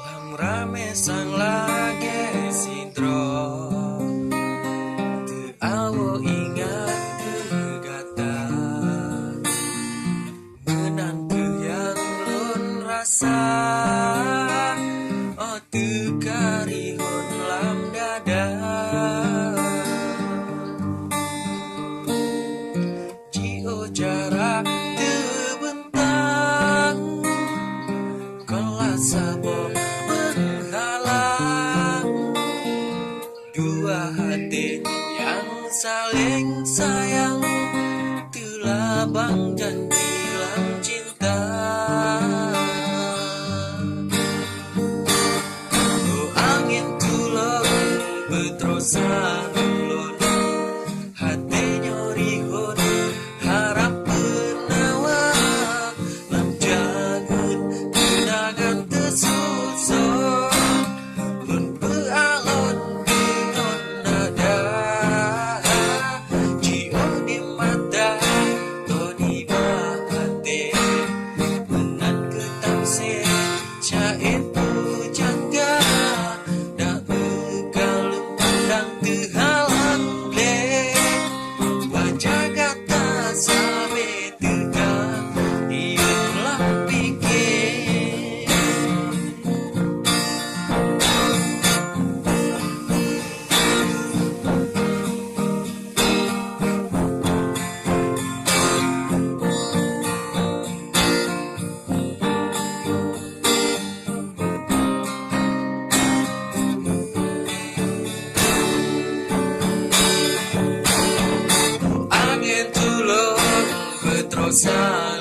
Lam rame sang lage sintro te awo ingat kegata menan ke yang lon rasa oh te karihon lam dada jio jarak terbentang kelas sabok menghalang dua hati yang saling sayang telabang janji lam cinta. Oh angin tulok betrosan ulun hati nyorihun harap penawa lam jagut kenangan tersusun lun bealon dengan nada jio di mata toni bahate menan ketamse cair pujangga dak begalung pandang terhalang le wajah kata sabe tegak diulah pikir. Angin tulung betrosan